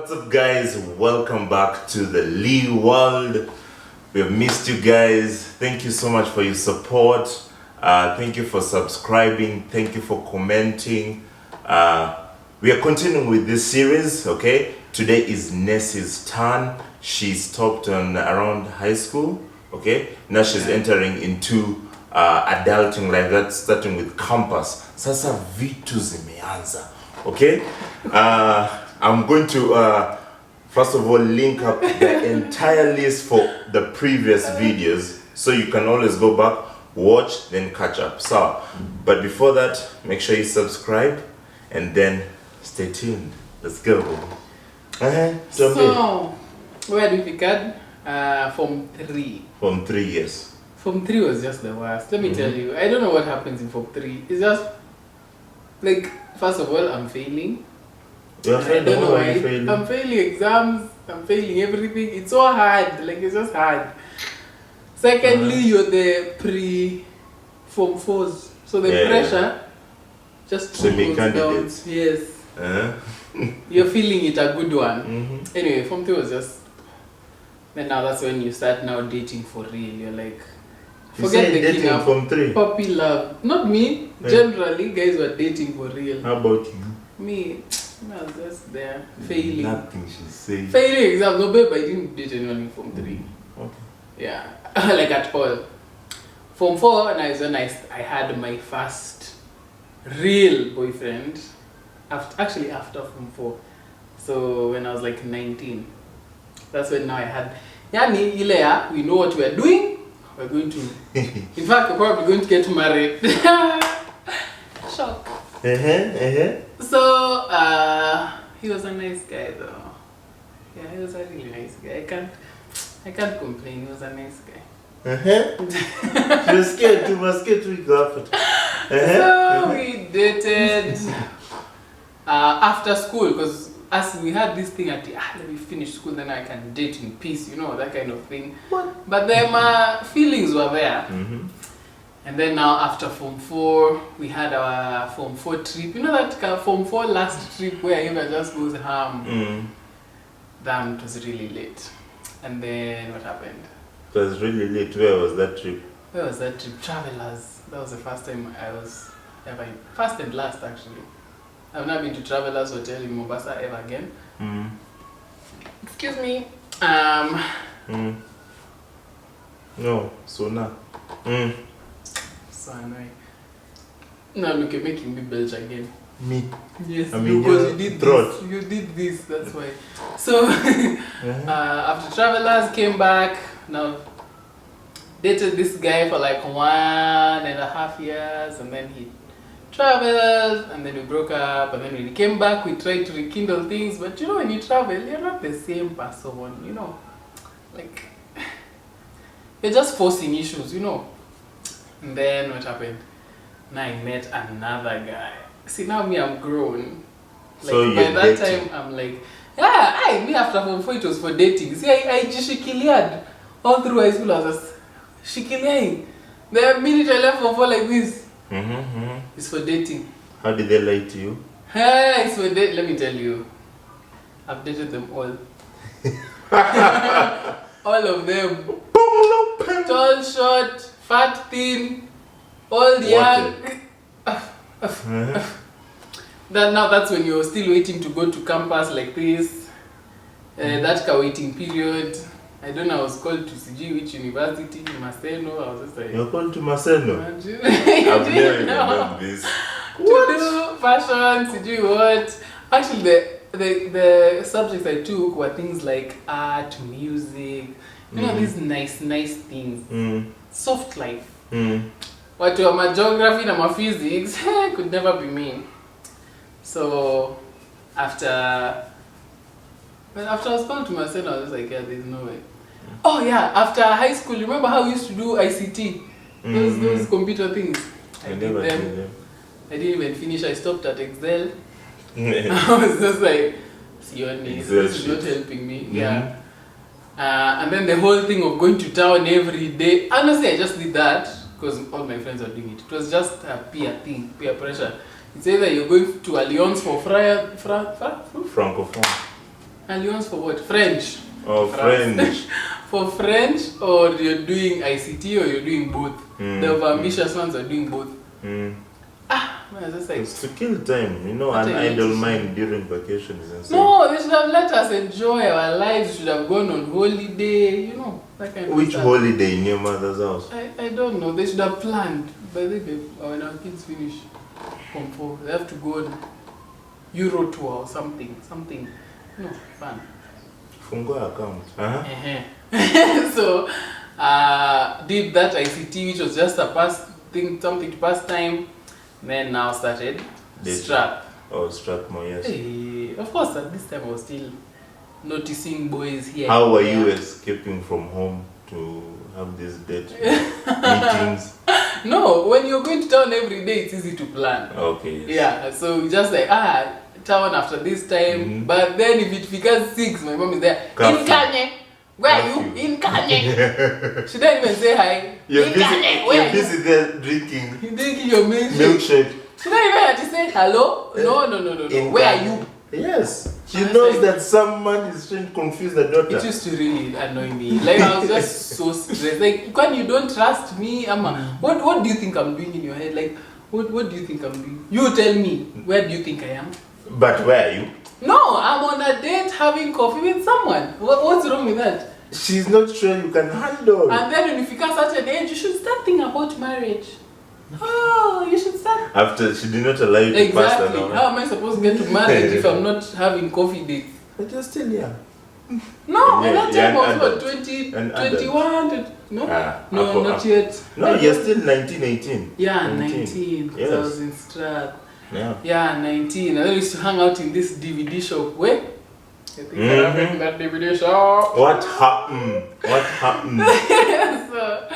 What's up, guys? Welcome back to the Lee world. We have missed you guys. Thank you so much for your support. Thank you for subscribing. Thank you for commenting. We are continuing with this series, okay? Today is Nessie's turn. She stopped on around high school, okay? Now she's entering into adulting life. That's starting with campus. Sasa vitu zimeanza, okay? I'm going to first of all link up the entire list for the previous videos, so you can always go back, watch, then catch up. So, but before that, make sure you subscribe and then stay tuned. Let's go. So, where do we begin? Form 3. Form 3, yes. Form 3 was just the worst. Let me tell you, I don't know what happens in Form 3. It's just, like, first of all, I'm failing. You're I don't know why. failing? I'm failing exams, I'm failing everything. It's so hard, like it's just hard. Secondly, you're the pre-Form 4s. So the pressure just goes down. Yes. You're feeling it a good one. Anyway, Form 3 was just... And now that's when you start now dating for real. You're like... Forget the dating of Form 3? Puppy love. Not me. Generally, guys were dating for real. How about you? Me, I was just there, failing. Nothing she's saying. Failing exam. No, babe, I didn't date anyone in Form 3. Okay. Yeah, like at all. Form 4, and I was when I had my first real boyfriend. Actually, after Form 4. So when I was like 19. That's when now I had... Yani, Ilea, we know what we are doing. We're going to... In fact, we're probably going to get married. Shock. So, he was a nice guy though. Yeah, he was a really nice guy. I can't complain, he was a nice guy. She was scared to go after. So, we dated after school, because as we had this thing at let me finish school, then I can date in peace, you know, that kind of thing. What? But then my feelings were there. And then now after Form 4, we had our Form 4 trip. You know that Form 4 last trip where Eva just goes ham? Damn, it was really late. And then what happened? It was really late. Where was that trip? Where was that trip? Travelers. That was the first time I was ever in. First and last, actually. I've not been to Travelers Hotel in Mombasa ever again. Excuse me. No, so now. So annoying. No, look, you're making me belch again. Me? Yes, I mean, because you did this. You did this, that's why. So, after Travelers, came back, now dated this guy for like 1.5 years, and then he traveled, and then we broke up, and then when he came back, we tried to rekindle things, but you know, when you travel, you're not the same person, you know, like, you're just forcing issues, you know. And then what happened? Now I met another guy. See, now me, I'm grown. Like, so by that time, I'm like, yeah, me after Form 4, it was for dating. See, I just shikiliad. All through high school, I was just shikiliaing. The minute I left Form 4 like this, it's for dating. How did they lie to you? Hey, it's for dating. Let me tell you. I've dated them all. All of them. Tall, short, fat, thin, old, young. That's when you're still waiting to go to campus like this. That waiting period. I don't know, I was called to CG, which university, Maseno. I was just like... You're called to Maseno? I've never remembered this. What? To do fashion, CG what? Actually, the subjects I took were things like art, music, you know, these nice things. Soft life. But my geography and my physics could never be me. So after I was called to myself, I was like, yeah, there's no way. Oh yeah, after high school, remember how we used to do ICT? Those computer things. I did them. I didn't even finish. I stopped at Excel. I was just like, Sioni, this is not helping me. Yeah. And then the whole thing of going to town every day. Honestly, I just did that because all my friends were doing it. It was just a peer thing, peer pressure. It's either you're going to Alliance for Francophone. Alliance for what? French. Oh, French. For French, or you're doing ICT, or you're doing both. The ambitious ones are doing both. Man, just like, It's to kill time, you know, an idle mind during vacations and stuff. no, they should have let us enjoy our lives. Should have gone on holiday, you know, that kind of Which stuff. holiday in your mother's house? I don't know. They should have planned. But when our kids finish Form 4, they have to go on Euro tour or something. No, fun. Fungo account. So, did that ICT, which was just a something to pass time. Then now started Strat. Oh, Strathmore, yes. Hey, of course, at this time I was still noticing boys here. How were you escaping from home to have these date meetings? No, when you're going to town every day, it's easy to plan. Okay. Yes. Yeah, so just like, town after this time. But then if it becomes 6, my mom is there. Curfew. In Kanye. Where are you? In Kanye. She didn't even say hi. You're in busy, Kanye. Where you're busy there drinking you drinking your milkshake. She didn't even have to say hello. No. In Where Kanye. are you? Yes. She I knows said- that someone is trying to confuse the daughter. It used to really annoy me. Like, I was just so stressed. Like, when you don't trust me, what do you think I'm doing in your head? Like, what do you think I'm doing? You tell me, where do you think I am? But where are you? No, I'm on a date having coffee with someone. What's wrong with that? She's not sure you can handle. And then when you become such an age, you should start thinking about marriage. Oh, you should start. After she did not allow you to pass that Exactly. on. How am I supposed to get to marriage if I'm not having coffee dates? But you're still young. No, Yeah, that you're time an was what, adult. 20, An 21? No, not yet. No, you're still 19, 18. Yeah, 19. Because Yes. I was in Strat. Yeah. Yeah, 19. And then we used to hang out in this DVD shop. Where? I think I remember that DVD shop. What happened? What happened? So,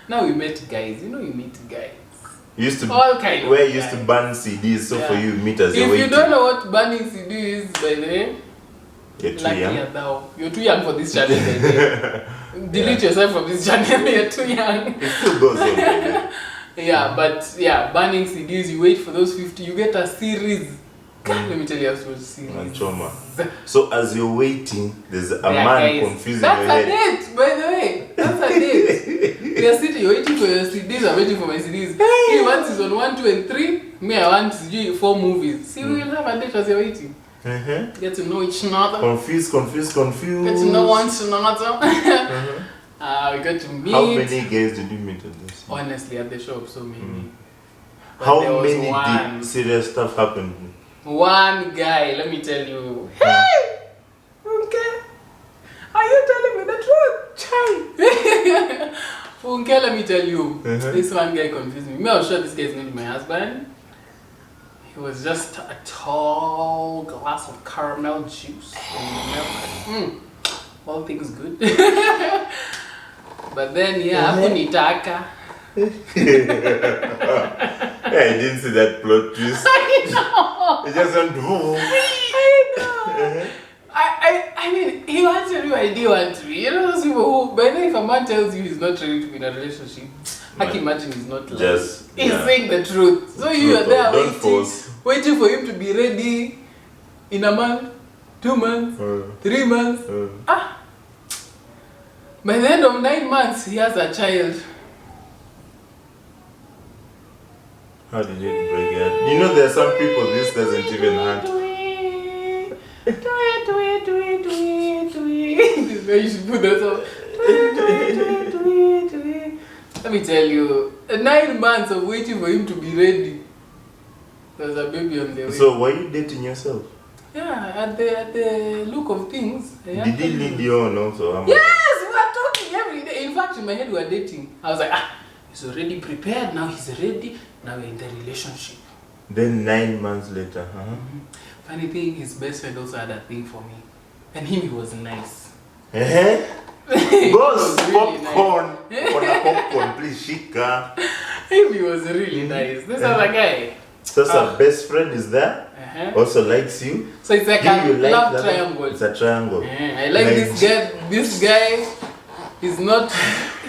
now we met guys. You know, you meet guys. You used to All kind of where you used to guys. burn CDs, so Yeah. for you meet as you're If waiting. you don't know what burning CD is, by the way, You're too lucky young. as thou. You're too young for this channel, by the way. Delete yourself from this channel. You're too young. It still goes on. Baby. Yeah, but yeah, burning CDs, you wait for those 50, you get a series. God, let me tell you a story series. Manchoma. So as you're waiting, there's a Yeah, man guys, confusing that's your a head. date, by the way. That's a date. You're sitting, you're waiting for your CDs, I'm waiting for my CDs. He wants is on 1, 2, and 3. Me, I want to do 4 movies. See, we will have a date as you're waiting. Get to know each other. Confused. Get to know one another. We got to meet. How many guys did you meet at this? Honestly, at the shop, so many. But there How was many one. did serious stuff happen? One guy, let me tell you. Hey! Okay. Are you telling me the truth? Chai! Funke, let me tell you. This one guy confused me. I was sure this guy is going to be my husband. He was just a tall glass of caramel juice. All things good. But then, yeah, hakunitaka. Yeah, I didn't see that plot twist. I know. It just went boom. I know. I mean, he wanted you, I didn't want to. You know those people who, by the way, if a man tells you he's not ready to be in a relationship, I can imagine he's not lying. Just, He's yeah. saying the truth. So you are Truth, there don't force. waiting for him to be ready in a month, 2 months, 3 months. By the end of 9 months, he has a child. How did it break it? You know, there are some people this doesn't even hurt. This is where you should put that up. Let me tell you, 9 months of waiting for him to be ready. There's a baby on the way. So were you dating yourself? Yeah, at the look of things. Did he lead you on also? Yes, we were talking every day. In fact, in my head, we were dating. I was like, he's already prepared. Now he's ready. Now we're in the relationship. Then 9 months later, Funny thing, his best friend also had a thing for me. And him, he was nice. Boss, really popcorn. Popcorn, please, shika. Him, he was really nice. This other guy. So her best friend is there, also likes you. So it's like You a like love that? triangle. It's a triangle. I like this guy. This guy is not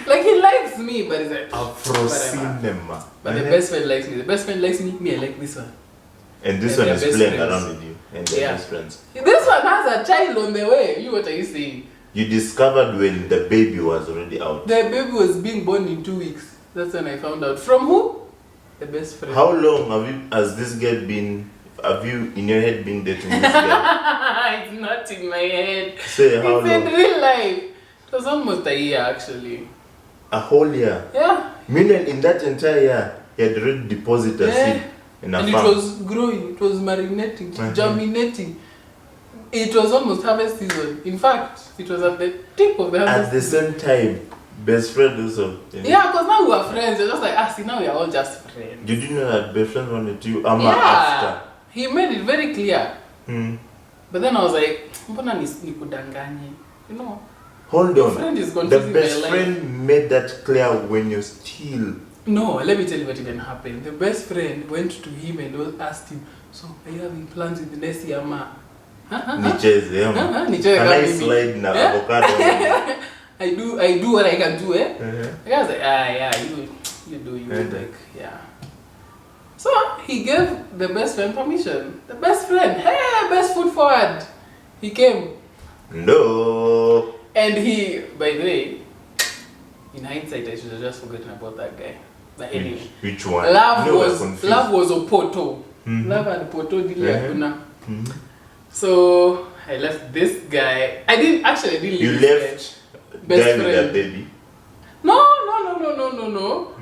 like he likes me, but he's like Afro cinema. But the best friend likes me. The best friend likes me. Me, I like this one. And this And one they're is best playing friends. around with you. and they're best friends. This one has a child on the way. What are you saying? You discovered when the baby was already out. The baby was being born in 2 weeks. That's when I found out. From who? The best friend. How long has this girl been? Have you in your head been dating this girl? It's not in my head. Say how long? It's in real life. It was almost a year actually. A whole year? Yeah. Meaning in that entire year, he had already deposited a seed in a farm. And it was growing, it was marinating, germinating. It was almost harvest season. In fact, it was at the tip of the harvest At the same time, best friend also. Yeah, because now we are friends. You're just like, see, now we are all just friends. Did you know that best friend wanted you after? He made it very clear. But then I was like, mbona nikudanganye? You know? Hold on. Friend is the best friend made that clear when you're still. No, let me tell you what even happened. The best friend went to him and asked him, so are you having plans with the next year, ma? Nicheze, Can I slide in avocado? I do what I can do, eh? The guy was like, yeah, you do, like, yeah. So he gave the best friend permission. The best friend, hey, best foot forward. He came. No. And he, by the way, in hindsight, I should have just forgotten about that guy. But anyway, which one? Love was Opoto. Love and Poto So I left this guy. I didn't leave. You left best friend. With baby? No.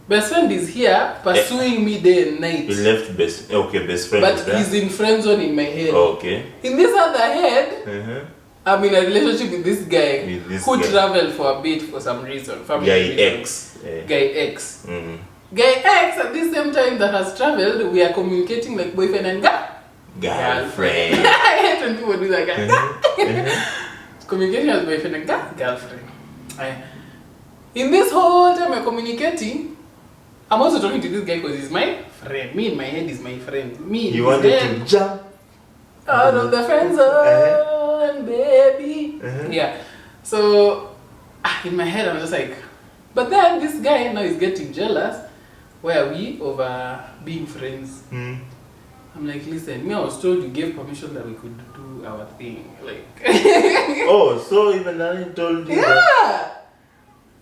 Best friend is here pursuing me day and night. You left best friend. But he's in friend zone in my head. Okay. In this other head, I'm in a relationship with this guy who traveled for a bit for some reason. Guy X. Guy X at the same time that has traveled, we are communicating like boyfriend and girlfriend. I hate when people do that. Communicating as boyfriend and girlfriend. In this whole time we're communicating, I'm also talking to this guy because he's my friend. Me in my head is my friend. He wanted to jump out of the friend zone, baby. Yeah. So in my head I'm just like, but then this guy now is getting jealous. Where are we over being friends? I'm like, listen, I was told you gave permission that we could do our thing. Like so even I told you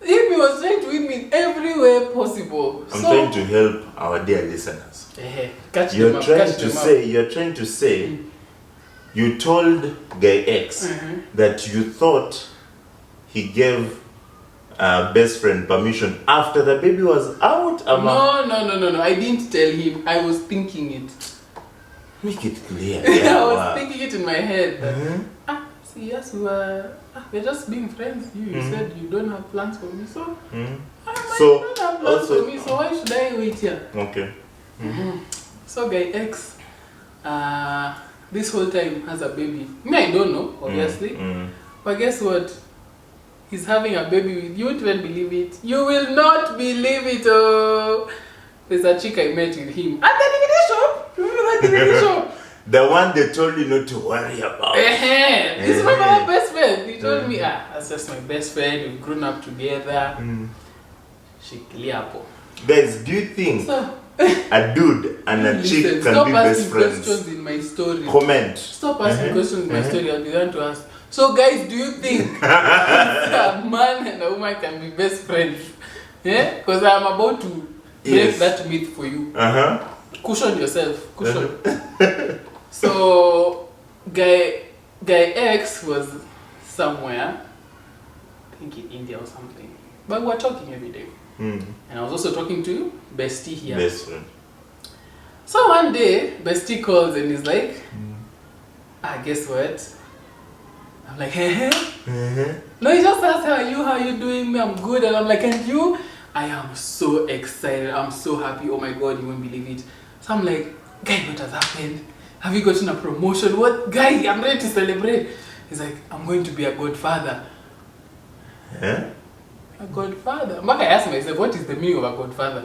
He was trying to win me in every way possible. I'm trying to help our dear listeners. You're trying to say you told Guy X that you thought he gave best friend permission after the baby was out? No. I didn't tell him. I was thinking it. Make it clear. I was thinking it in my head. That, yes, we're just being friends. You said you don't have plans for me, so you don't have plans for me, so why should I wait here? Okay. So Guy X, this whole time has a baby. Me, I don't know, obviously. But guess what? He's having a baby with you. You won't believe it. You will not believe it. Oh, there's a chick I met with him at the DVD shop. Remember that DVD shop? The one they told you not to worry about. This is my best friend. He told me, that's just my best friend. We've grown up together. She clear up. Guys, do you think a dude and a chick can be best friends? Stop asking questions in my story. Comment. Stop asking questions in my story. I'll be the one to ask. So guys, do you think a man and a woman can be best friends? Yeah? Because I'm about to break that myth for you. Cushion yourself. Cushion. So, Guy X was somewhere, I think in India or something. But we're talking every day. And I was also talking to Bestie here. Best friend. So one day, Bestie calls and he's like, guess what? I'm like, No, he just asked, how you doing? Me, I'm good. And I'm like, and you? I am so excited. I'm so happy. Oh my God, you won't believe it. So I'm like, guy, what has happened? Have you gotten a promotion? What? Guy, I'm ready to celebrate. He's like, I'm going to be a godfather. A godfather? I asked myself, what is the meaning of a godfather?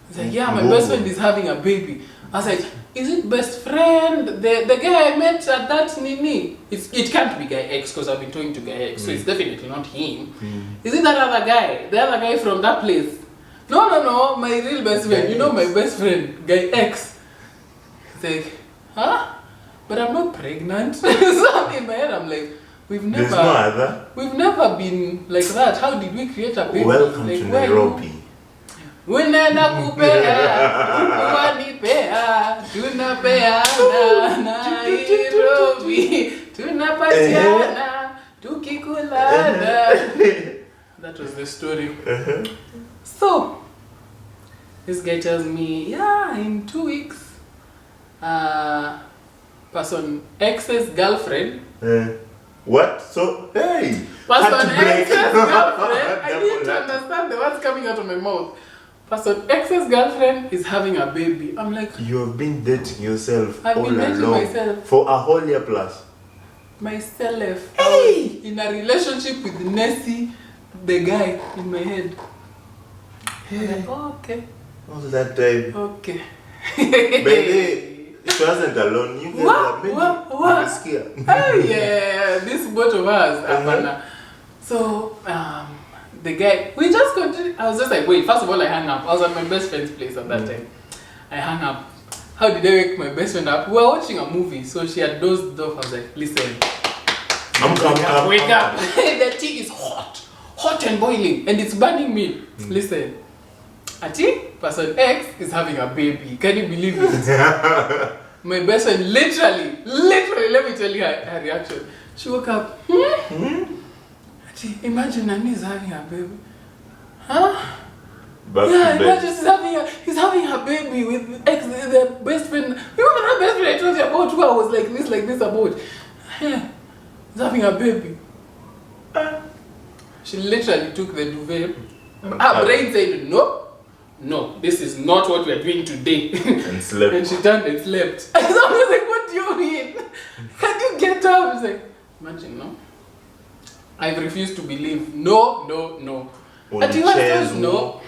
He's like, yeah, my best friend is having a baby. I was like, is it best friend? The guy I met at that Nini? It can't be Guy X because I've been talking to Guy X, so it's definitely not him. Is it that other guy? The other guy from that place? No, my real best friend. You know my best friend, Guy X. He's like, but I'm not pregnant. So in my head, I'm like, we've There's no other. never been like that. How did we create a baby? Welcome like, to Nairobi. Unena kupea, uwanipea, tunapeana Nairobi, tunapatiana, tukikulana. That was the story. So, this guy tells me, yeah, in 2 weeks, person X's girlfriend. What? So, hey! Person heartbreak. X's girlfriend. I need to understand the words coming out of my mouth. Person X's girlfriend is having a baby. I'm like, You have been dating yourself I've all been dating along myself. for a whole year plus. Myself. Hey! In a relationship with Nessie, the guy in my head. I'm like, oh, okay. All that time. Okay. Baby, she wasn't alone. You guys are maybe. What? Scared. Oh yeah, this both of us. Apana. So the guy, we just continued. I was just like, wait. First of all, I hung up. I was at my best friend's place at that time. I hung up. How did I wake my best friend up? We were watching a movie, so she had dozed off. I was like, listen, wake up. The tea is hot and boiling, and it's burning me. Listen, Ati, person X is having a baby. Can you believe it? My best friend literally, let me tell you her reaction. She woke up. Ati, imagine Nani is having a baby. Huh? Back Yeah, to bed. imagine he's having a baby with X, the best friend. Remember that best friend I told you about who I was like this about? Yeah, he's having a baby. She literally took the duvet. Her brain said, no, this is not what we're doing today. And slept. And she turned and slept. I was like, what do you mean? Can you get up? I was like, imagine, no? I've refused to believe. No. At you no.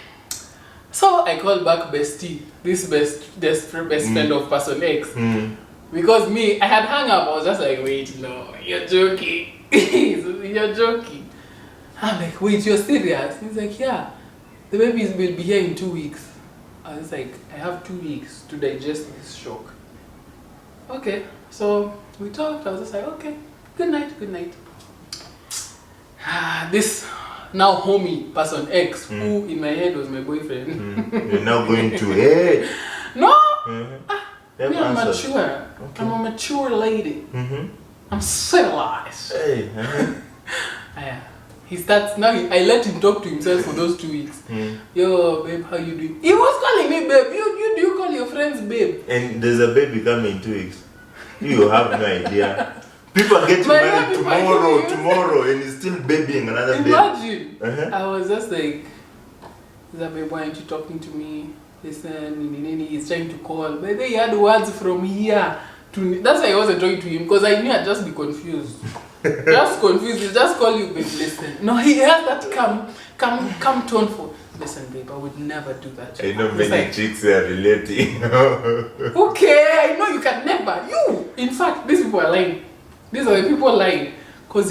So I called back bestie, this best friend of person X. Because me, I had hung up. I was just like, wait, no, you're joking. You're joking. I'm like, wait, you're serious? He's like, yeah, the baby will be here in 2 weeks. I was like, I have 2 weeks to digest this shock. Okay, so we talked. I was just like, okay, good night. This now homie, person X, who in my head was my boyfriend. You're now going to, hey! No! Them I'm answers. mature. Okay. I'm a mature lady. I'm civilized. Hey, He starts now. I let him talk to himself for those 2 weeks. Yo, babe, how you doing? He was calling me babe. You call your friends babe? And there's a baby coming in 2 weeks. You have no idea. People are getting married tomorrow, and he's still babying another baby. Imagine. I was just like, babe, why aren't you talking to me? Listen, he's trying to call. But they had words from here to me. That's why I wasn't talking to him, because I knew I'd just be confused. Just confused. He'll just call you, babe, listen. No, he has that calm tone for, listen, babe, I would never do that. I know many chicks are relating. Okay, I know you can never. In fact, these people are lying. These are the people lying. Because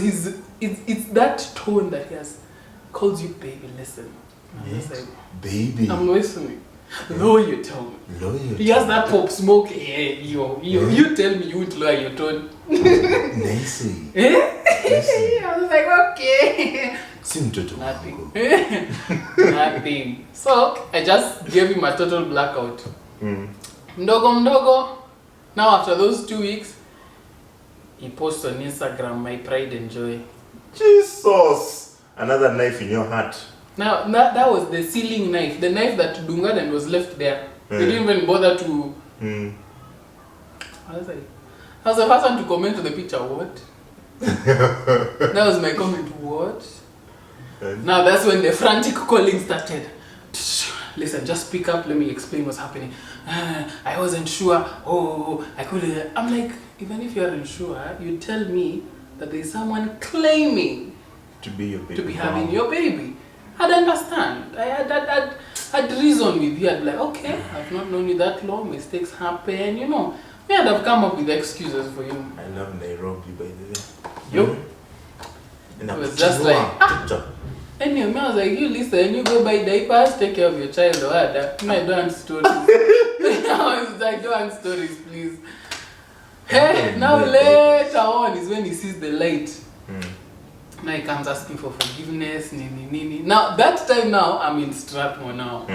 it's that tone that he has. Calls you, baby, listen. Yes, like, baby. I'm listening. Lower your tone. He has that pop smoke. Hey, you tell me you won't lower your tone. Nicey. I was like, okay. Nothing. Nothing. So I just gave him a total blackout. Mdogo. Now after those 2 weeks, he posts on Instagram, my pride and joy. Jesus! Another knife in your heart. Now that was the sealing knife, the knife that Dungadan was left there. They didn't even bother to. I was the first one to comment to the picture. What? That was my comment. What? Now that's when the frantic calling started. Listen, just pick up. Let me explain what's happening. I wasn't sure. I couldn't. I'm like, even if you aren't sure, you tell me that there's someone claiming to be your baby, to be having your baby. I'd understand. I'd reason with you. I'd be like, okay, I've not known you that long. Mistakes happen, Me, I'd have come up with excuses for you. I love Nairobi, by the way. You? It was just like, anyway, me, I was like, you listen, you go buy diapers, take care of your child or other. I don't want stories. I don't want stories, please. Hey, now later on is when he sees the light. Now he comes asking for forgiveness, nini. Now that time now I'm in Strathmore now.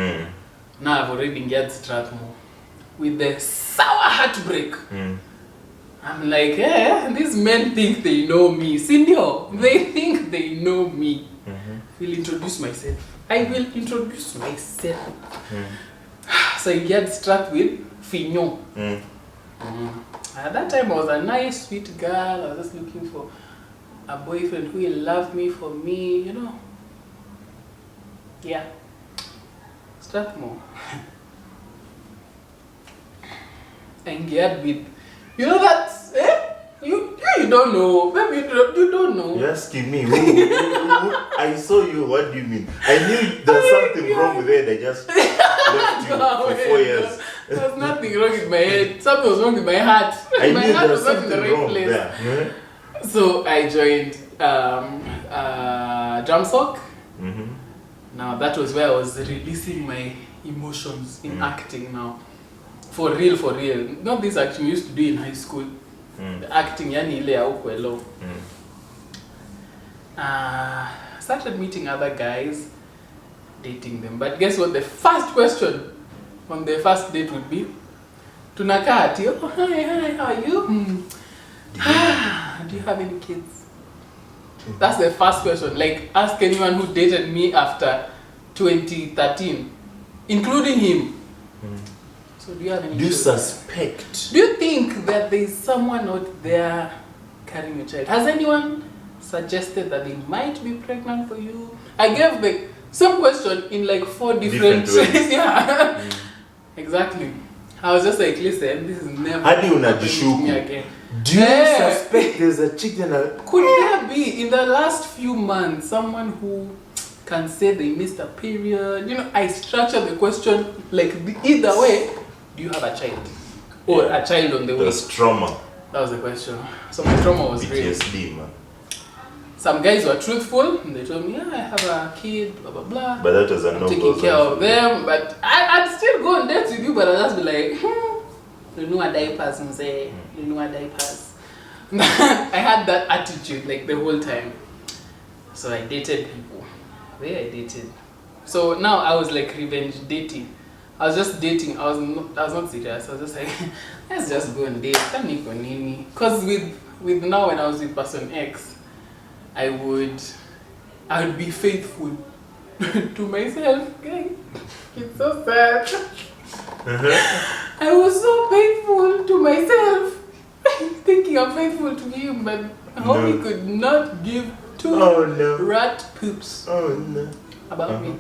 Now I've already get Strathmore with the sour heartbreak. I'm like, these men think they know me. Senior, they think they know me. Will introduce myself. I will introduce myself. So you get struck with Fignon. At that time I was a nice, sweet girl. I was just looking for a boyfriend who will love me for me, you know. Yeah. Strathmore. And get with, you know that, you don't know. Maybe you don't know. You're asking me. Who, I saw you. What do you mean? I knew there's something wrong with it. I just left you for 4 years. There's nothing wrong with my head. Something was wrong with my heart. I My knew heart there's was not in the something right wrong place. there. So I joined drum sock. Now that was where I was releasing my emotions in acting now. For real, for real. Not this acting we used to do in high school. The acting, yani ile ya huko elo. Started meeting other guys, dating them. But guess what? The first question on the first date would be, tunakaa ati, oh, hi, how are you? Do you have any kids? That's the first question. Like, ask anyone who dated me after 2013, including him. So do you have any Do you children? suspect? Do you think that there is someone out there carrying a child? Has anyone suggested that they might be pregnant for you? I gave the same question in like 4 different ways. Yeah. Exactly. I was just like, listen, this is never Hadi happening to unajishuku. me again. Do you suspect there's a chicken? Could there be in the last few months someone who can say they missed a period? You know, I structured the question like either way. Do you have a child? Or a child on the way? There's trauma. That was the question. So my trauma was great. PTSD, man. Some guys were truthful and they told me, yeah, I have a kid, blah blah blah. But that was a I'm no taking care of them. But I'd still go on dates with you, but I'd just be like, you know what diapers, mzee. You know what diapers. I had that attitude like the whole time. So I dated people. Where I dated. So now I was like revenge dating. I was just dating. I was not serious. I was just like, let's just go and date. Because with now when I was with person X, I would be faithful to myself. Okay? It's so sad. I was so faithful to myself, thinking I'm faithful to him, but homie could not give two rat poops about me.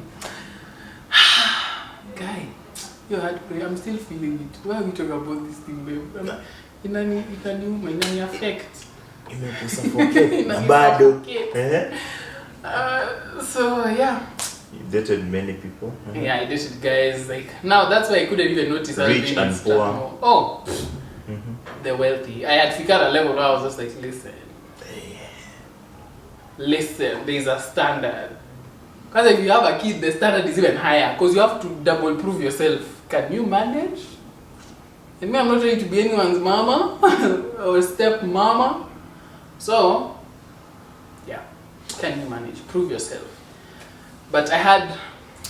Guy, your heartbreak, I'm still feeling it. Why are we talking about this thing, babe? It can affect. So yeah. You dated many people. Yeah, I dated guys like now. That's why I couldn't even notice. Rich and poor. Oh, the wealthy. I had figured a level where I was just like, listen. There's a standard. Because if you have a kid, the standard is even higher. Because you have to double prove yourself. Can you manage? And me, I'm not trying to be anyone's mama or step mama. So, yeah, can you manage? Prove yourself. But I had,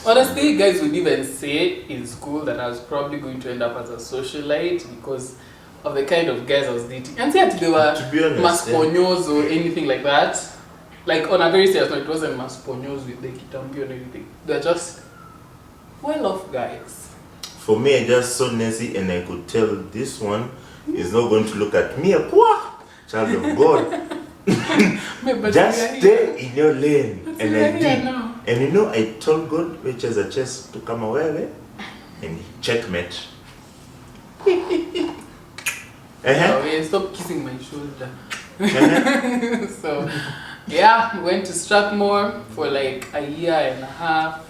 honestly, guys would even say in school that I was probably going to end up as a socialite because of the kind of guys I was dating. And say that they were masponyos or anything like that. Like on a very serious note, it wasn't masponyos with the kitambi or anything. They're just well-off guys. For me, I just saw Nancy and I could tell this one is not going to look at me, a poor child of God. Just stay in your lane. And I did. And you know, I told God which is a chess to come away and checkmate. Stop kissing my shoulder. So, yeah, we went to Strathmore for like a year and a half.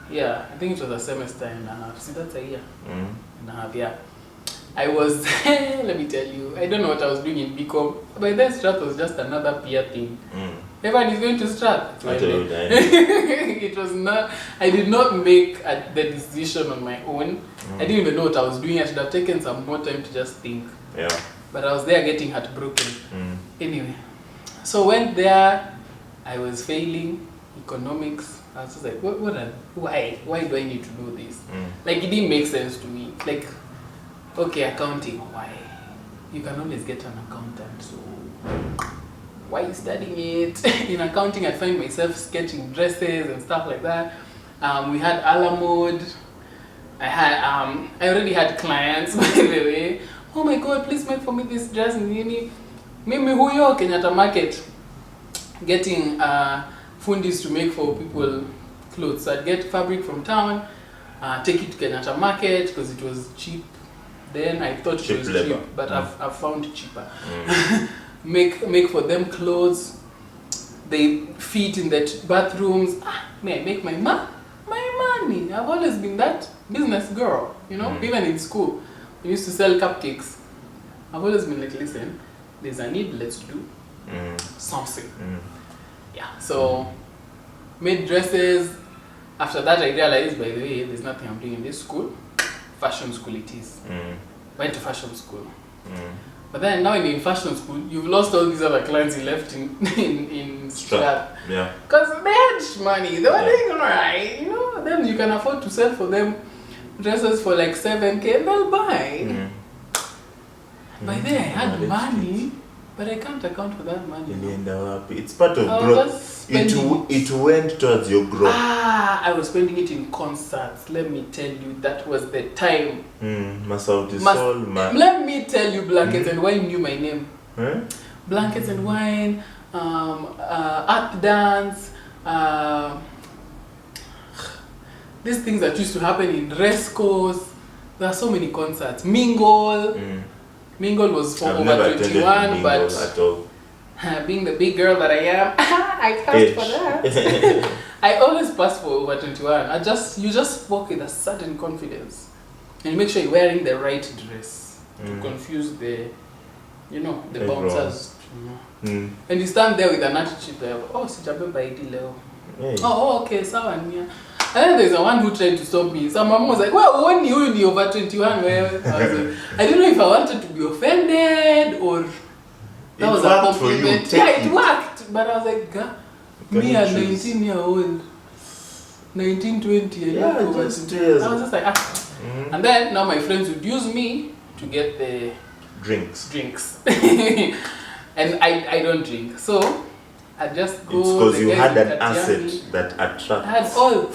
Yeah, I think it was a semester and a half. See, that's a year and a half, yeah. I was, let me tell you, I don't know what I was doing in BCom. By then, Strath was just another peer thing. Everyone is going to Strath. It was not, I did not make the decision on my own. I didn't even know what I was doing. I should have taken some more time to just think. Yeah. But I was there getting heartbroken. Anyway, so went there. I was failing economics. I was just like, why do I need to do this? Like, it didn't make sense to me. Like, okay, accounting, why? You can always get an accountant, so why are you studying it? In accounting, I find myself sketching dresses and stuff like that. We had a la mode. I already had clients, by the way. Oh my God, please make for me this dress in uni. Mimi huyo Kenyatta Market, getting fundis to make for people clothes. So I'd get fabric from town, take it to Kenyatta Market because it was cheap. Then I thought it was cheap, but I've found cheaper. Make for them clothes. They fit in the bathrooms. May I make my money? I've always been that business girl, you know. Even in school, we used to sell cupcakes. I've always been like, listen, there's a need, let's do something. Yeah. So made dresses. After that, I realized, by the way, there's nothing I'm doing in this school. Fashion school it is. Went to fashion school. But then now in fashion school, you've lost all these other clients you left in Strat. Yeah. Because they had money, they were doing alright, you know. Then you can afford to sell for them dresses for like 7K and they'll buy. By then I had money, but I can't account for that money. It's part of growth. It went towards your growth. I was spending it in concerts. Let me tell you, that was the time. Let me tell you, Blankets and Wine knew my name. Blankets and Wine, art dance, these things that used to happen in Rescos. There are so many concerts. Mingle. Mingle was for over 21, but at all. Being the big girl that I am, I passed for that. I always pass for over 21. You just walk with a certain confidence, and make sure you're wearing the right dress to confuse the bouncers. And you stand there with an attitude like, oh, sijabe by leo. Oh, okay, sawa nia. And then there's a one who tried to stop me. So my mom was like, well, when you over 21, well, I don't know if I wanted to be offended or that was a compliment. Yeah, it worked. But I was like, me a 19-year-old, 19, 20, I was just like, And then now my friends would use me to get the drinks. And I don't drink. So I just go. It's because you had an asset that attracts. I had all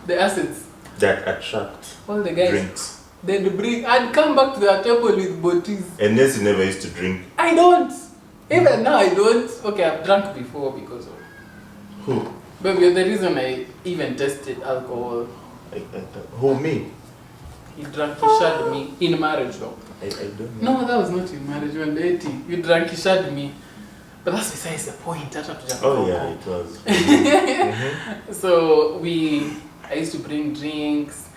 the assets that attract all the guys. Drinks. I'd come back to the table with bottles. And Nancy never used to drink. I don't. Even now I don't. Okay, I've drunk before because of. Who? But the reason I even tested alcohol. Who, me? He drank, he shared me in marriage though. I don't know. No, that was not in marriage. When dating, you drank, he shared me. But that's besides the point. Oh yeah, it was. So I used to bring drinks.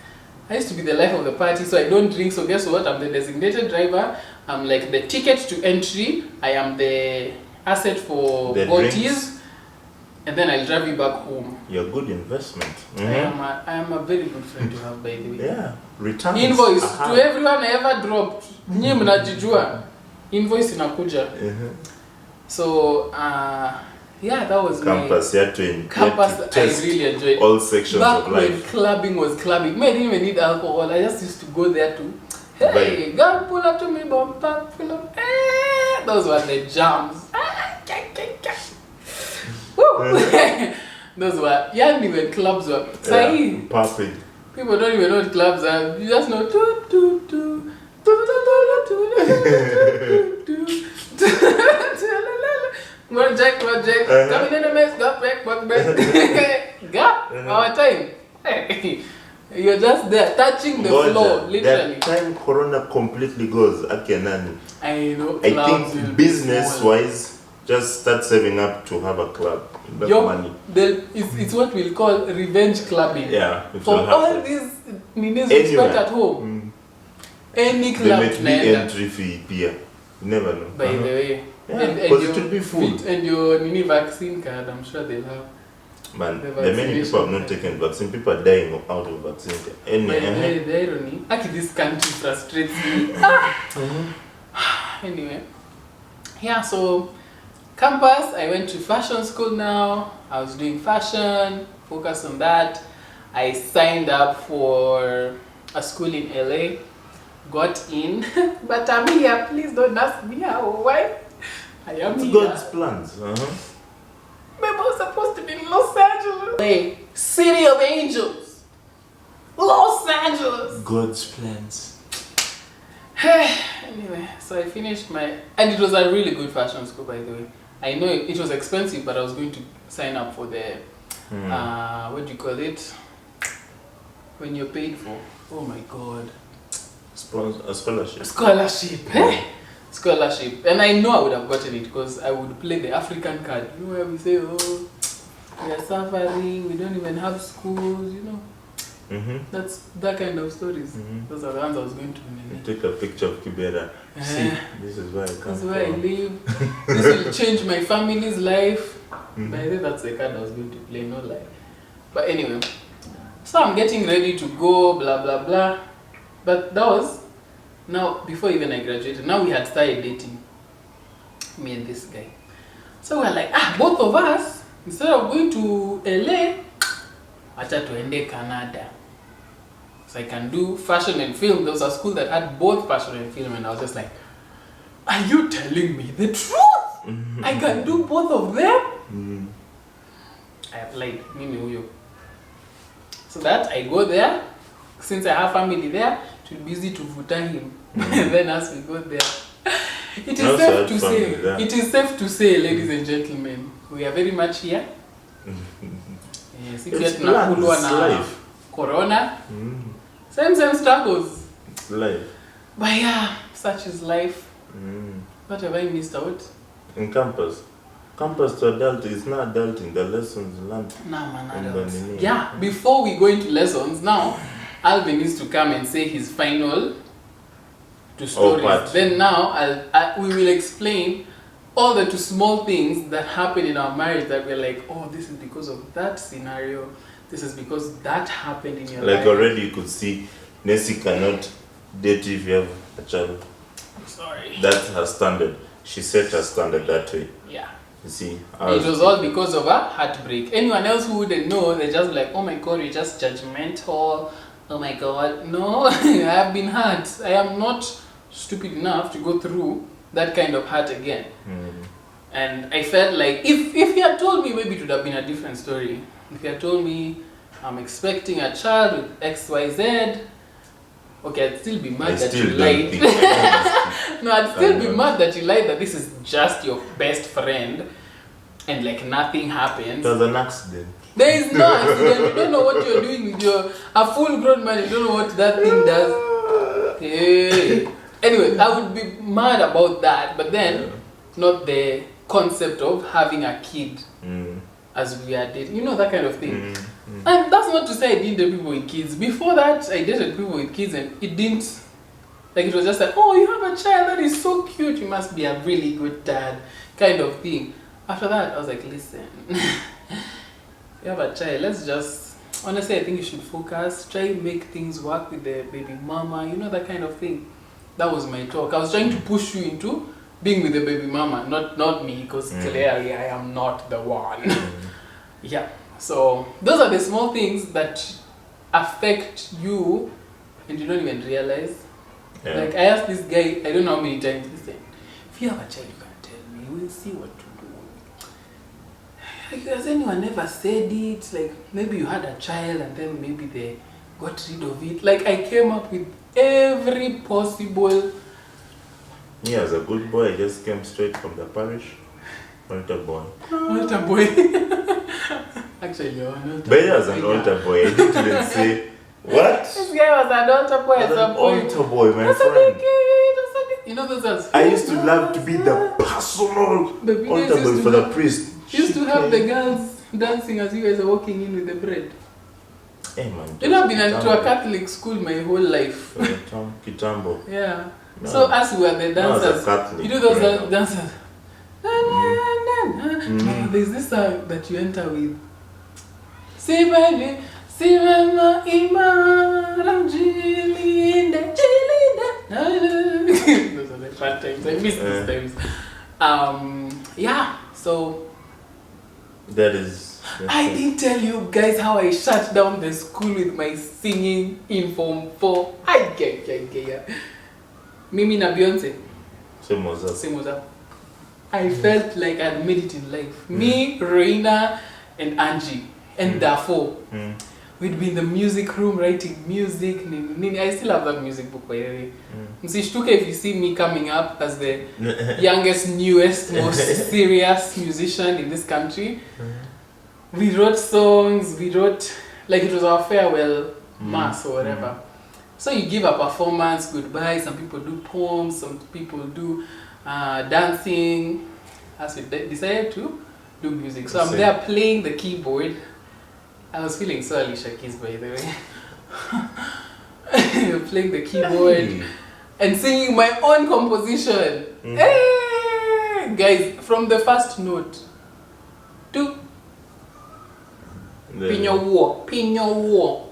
I used to be the life of the party, so I don't drink. So guess what? I'm the designated driver. I'm like the ticket to entry. I am the asset for bottles. And then I'll drive you back home. You're a good investment. I am a very good friend to have, by the way. Yeah, returns. Invoice to everyone I ever dropped. Nyie mnajijua. Invoice inakuja. So, yeah, that was campus. My you had to campus. I really enjoyed all sections back of life. When clubbing was clubbing. I didn't even need alcohol. I just used to go there to, hey, girl, pull up to me, bumper, pull up. Those were the jams. Woo! Those were, when clubs were. Perfect. People don't even know what clubs are. You just know. Project. Coming in the mess, got back. Got our time. You're just there, touching the floor, literally. That time Corona completely goes, Akenani. I know. I think business-wise, just start saving up to have a club. Money. It's what we'll call revenge clubbing. Yeah. For all these minis we spent at home. Any club. They make me entry fee here. You never know. By the way. Yeah, because it will be food. And your mini vaccine card, I'm sure they'll have. Man, there are many people have not taken vaccine. People are dying out of vaccine. The irony, actually this country frustrates me. Anyway, yeah, so campus, I went to fashion school now. I was doing fashion, focus on that. I signed up for a school in LA, got in, but I'm here. Please don't ask me how or why. I am It's here. God's plans. Maybe I was supposed to be in Los Angeles. Hey, City of Angels. Los Angeles. God's plans. Anyway, so I finished my, and it was a really good fashion school, by the way. I know it was expensive, but I was going to sign up for the, what do you call it? When you're paid for, oh my God. A scholarship. Scholarship, Scholarship. And I know I would have gotten it because I would play the African card. You know where we say, oh, we are suffering, we don't even have schools, you know. That's that kind of stories. Those are the ones I was going to You take a picture of Kibera. See, this is where I come from. This is where I live. This will change my family's life. But I think that's the card I was going to play, no lie. But anyway, so I'm getting ready to go, blah, blah, blah. But that was, now, before even I graduated, now we had started dating, me and this guy. So we're like, both of us, instead of going to LA, acha tuende Canada. So I can do fashion and film. There was a school that had both fashion and film, and I was just like, are you telling me the truth? I can do both of them? I applied, mimi huyo. So that I go there, since I have family there, it will be easy to vuta him. Then as we go there, it is safe to say, ladies and gentlemen, we are very much here. Yes, if It's you're not life. Corona, same struggles. It's life. But yeah, such is life. What have I missed out? In campus. Campus to adult is not adulting, the lessons learned. Nah, man, adults. Yeah, before we go into lessons, now Alvin needs to come and say his final to stories. Then now we will explain all the two small things that happen in our marriage that we're like, oh, this is because of that scenario. This is because that happened in your life. Like already you could see Nessie cannot date if you have a child. Sorry. That's her standard. She set her standard that way. Yeah. You see? It was all because of a heartbreak. Anyone else who wouldn't know, they're just like, oh my God, you're just judgmental. Oh my God. No, I have been hurt. I am not stupid enough to go through that kind of hurt again. And I felt like if he had told me, maybe it would have been a different story. If he had told me I'm expecting a child with XYZ, okay, I'd still be mad that you lied. No, I'd still be mad that you lied, that this is just your best friend and like nothing happened. It was an accident. There is no accident. You don't know what you're doing with a full grown man. You don't know what that thing does. Hey. Anyway, I would be mad about that, but then not the concept of having a kid as we are dating. You know, that kind of thing. And that's not to say I didn't date people with kids. Before that, I dated people with kids and it didn't, like it was just like, oh, you have a child, that is so cute, you must be a really good dad, kind of thing. After that, I was like, listen, you have a child, let's just, honestly, I think you should focus, try and make things work with the baby mama, you know, that kind of thing. That was my talk. I was trying to push you into being with the baby mama, not me, because clearly I am not the one. Yeah. So those are the small things that affect you and you don't even realize. Like I asked this guy, I don't know how many times, listen, if you have a child, you can tell me, we'll see what to do. Like, has anyone ever said it? Like maybe you had a child and then maybe they got rid of it. Like I came up with every possible. Me as a good boy, I just came straight from the parish. Altar boy. Altar boy. Actually, you're an altar boy. But as an altar boy, I didn't even say, what? This guy was an altar boy at some point. Altar boy, my friend. You know those are. I used to love to be the personal altar boy for the priest. You used to have the girls dancing as you guys are walking in with the bread. Hey man, you know, I've been to a Catholic school my whole life. Kitambo. Yeah. No. So as we were the dancers, you do those dancers. There's this song that you enter with. Simama imara jilinda. Those are the fun times. I miss those times. Yeah, so That is. I didn't tell you guys how I shut down the school with my singing in Form 4. Mimi na Beyonce. Same was us. Same was up. I felt like I'd made it in life. Me, Reina, and Angie, and Dafo. We'd be in the music room writing music. I still have that music book, by the way. Msishtuke if you see me coming up as the youngest, newest, most serious musician in this country. We wrote songs, like it was our farewell mass or whatever. So you give a performance, goodbye, some people do poems, some people do dancing. As we decided to do music. So I'm there playing the keyboard. I was feeling so Alicia Keys, by the way. Playing the keyboard and singing my own composition. Hey! Guys, from the first note to Pinyo War.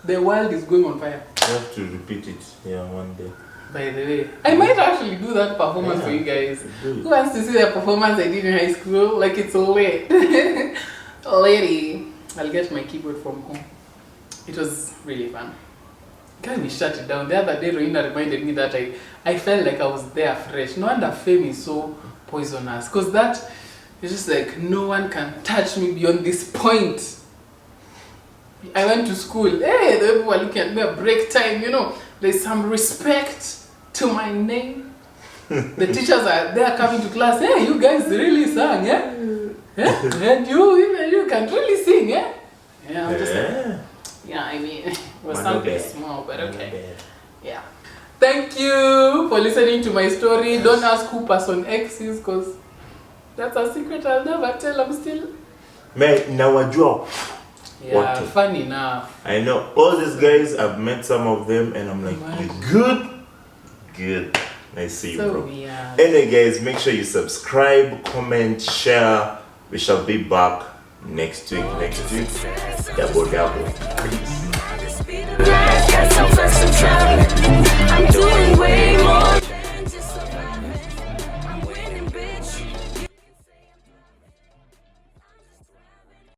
The world is going on fire. You have to repeat it, one day. By the way, I might actually do that performance for you guys. Who wants to see the performance I did in high school? Like it's late. Lady. I'll get my keyboard from home. It was really fun. Guys, we shut it down. The other day, Roina reminded me that I felt like I was there fresh. No wonder fame is so poisonous. Because that is just like, no one can touch me beyond this point. I went to school. Hey, the people were looking at me at break time, There's some respect to my name. The teachers are there coming to class. Hey, you guys really sang, yeah? And you can really sing, yeah? Yeah, I'm just like, I mean, it was something small, but okay. Yeah. Thank you for listening to my story. Don't ask who person X is, because that's a secret I'll never tell. I'm still... Man, now a job. Yeah, funny enough. I know all these guys, I've met some of them, and I'm like, you good? Good. Nice to see you, bro. Yeah. Anyway, guys, make sure you subscribe, comment, share. We shall be back next week. Double. Peace. I'm doing